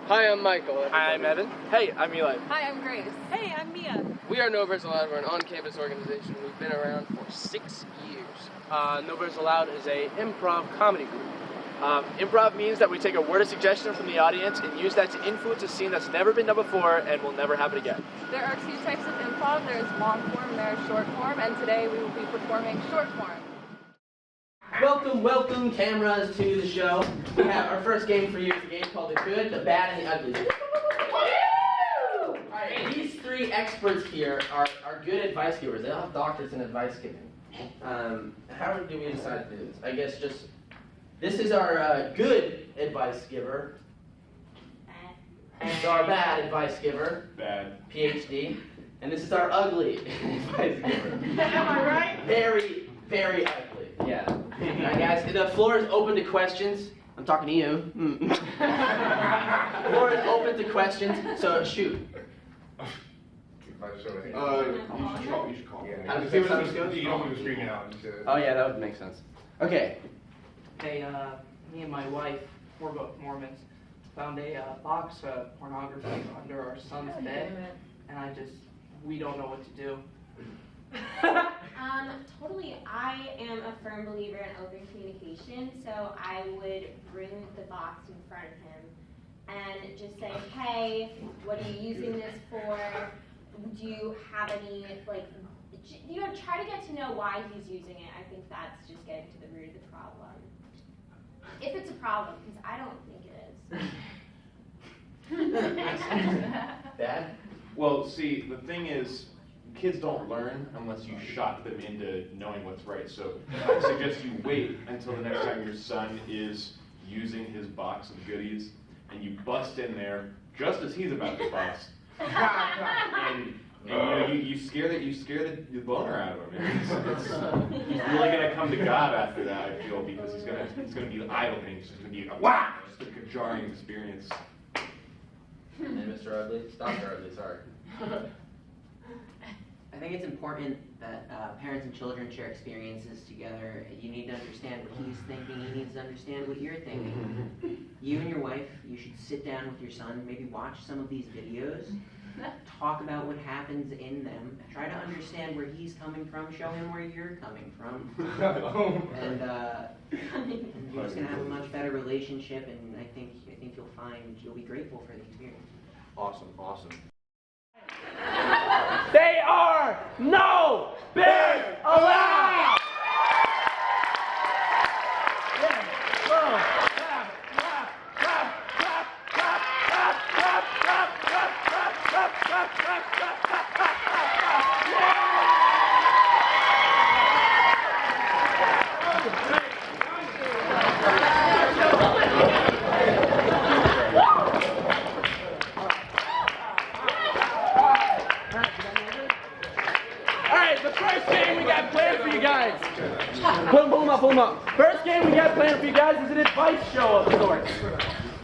Hi, I'm Michael. Everybody. Hi, I'm Evan. Hey, I'm Eli. Hi, I'm Grace. Hey, I'm Mia. We are No Birds Allowed. We're an on-campus organization. We've been around for 6 years. No Birds Allowed is a improv comedy group. Improv means that we take a word of suggestion from the audience and use that to influence a scene that's never been done before and will never happen again. There are 2 types of improv. There's long form, there's short form, and today we will be performing short form. Welcome, cameras, to the show. We have our first game for you. It's a game called The Good, the Bad, and the Ugly. Alright, these 3 experts here are good advice givers. They all have doctors in advice giving. How do we decide to do this? I guess just, this is our good advice giver. This is our bad advice giver. Bad. PhD. And this is our ugly advice giver. Am I right? Very, very ugly. Yeah. Alright guys, the floor is open to questions. I'm talking to you. The floor is open to questions, so shoot. You should call. Yeah. How does See that what sound good? You don't want to scream out. Oh yeah, that would make sense. Okay. Hey, me and my wife, we're both Mormons, found a box of pornography under our son's bed, and we don't know what to do. Totally. I am a firm believer in open communication, so I would bring the box in front of him and just say, hey, what are you using this for? Do you have any, try to get to know why he's using it. I think that's just getting to the root of the problem. If it's a problem, because I don't think it is. Bad? Well, see, the thing is, kids don't learn unless you shock them into knowing what's right. So I suggest you wait until the next time your son is using his box of goodies, and you bust in there just as he's about to bust. And you scare the boner out of him. He's really gonna come to God after that, I feel, because he's gonna be eye-opening. It's just gonna be just like a jarring experience. And Mr. Ugly? Dr. Ugly, sorry. I think it's important that parents and children share experiences together. You need to understand what he's thinking, he needs to understand what you're thinking. You and your wife, you should sit down with your son, maybe watch some of these videos, talk about what happens in them, try to understand where he's coming from, show him where you're coming from. And you're just going to have a much better relationship, and I think you'll find you'll be grateful for the experience. Awesome. They are No Birds Allowed! Pull them up. First game we got planned for you guys is an advice show of sorts.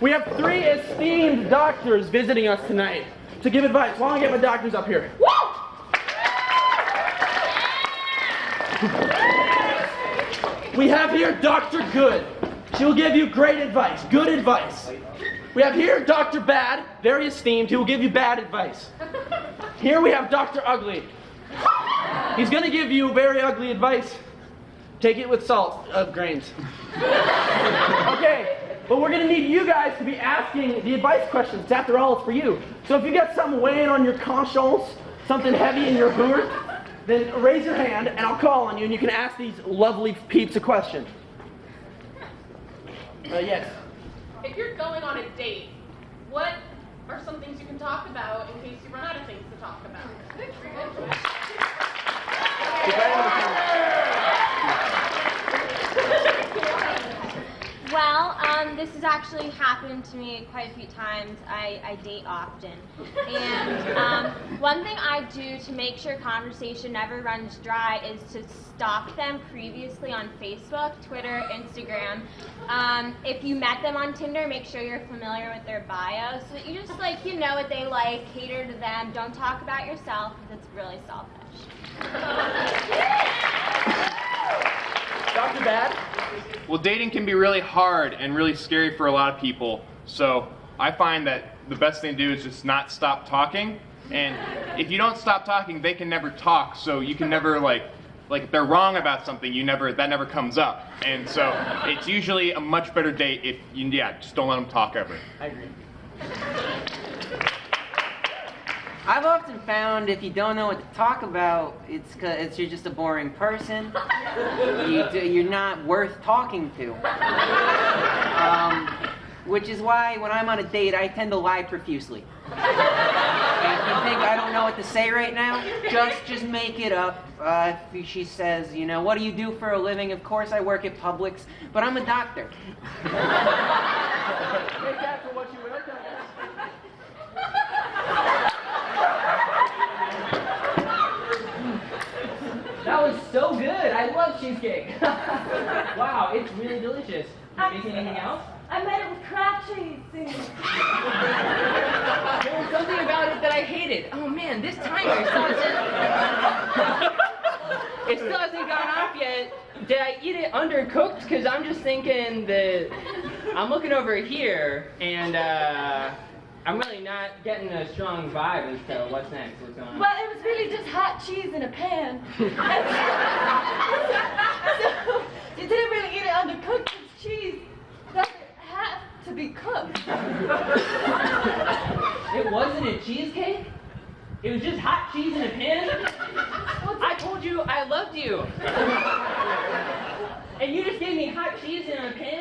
We have 3 esteemed doctors visiting us tonight to give advice. Why don't I get my doctors up here? We have here Dr. Good. She will give you great advice, good advice. We have here Dr. Bad, very esteemed. He will give you bad advice. Here we have Dr. Ugly. He's going to give you very ugly advice. Take it with salt of grains. Okay, but we're gonna need you guys to be asking the advice questions. After all, it's for you. So if you got something weighing on your conscience, something heavy in your hoot, then raise your hand and I'll call on you and you can ask these lovely peeps a question. Yes. If you're going on a date, what are some things you can talk about in case you run out of things to talk about? Well, this has actually happened to me quite a few times. I date often. And one thing I do to make sure conversation never runs dry is to stalk them previously on Facebook, Twitter, Instagram. If you met them on Tinder, make sure you're familiar with their bio so that you just you know what they like, cater to them. Don't talk about yourself because it's really selfish. Dr. Bad? Well, dating can be really hard and really scary for a lot of people. So I find that the best thing to do is just not stop talking. And if you don't stop talking, they can never talk. So you can never like if they're wrong about something, that never comes up. And so it's usually a much better date if you, just don't let them talk ever. I agree. I've often found if you don't know what to talk about, it's you're just a boring person. You're not worth talking to. Which is why when I'm on a date, I tend to lie profusely. And if you think I don't know what to say right now, just make it up. If she says, what do you do for a living? Of course I work at Publix, but I'm a doctor. Take that for what you will. That was so good. I love cheesecake. Wow, it's really delicious. Making anything else? I made it with crab cheese. There was something about it that I hated. Oh man, this timer it still hasn't gone off yet. Did I eat it undercooked? Because I'm just thinking that I'm looking over here and I'm really not getting a strong vibe as to what's next. What's going on? Well, it was really just hot cheese in a pan. So, you didn't really eat it undercooked. It's cheese doesn't have to be cooked. It wasn't a cheesecake? It was just hot cheese in a pan? I told you I loved you. And you just gave me hot cheese in a pan?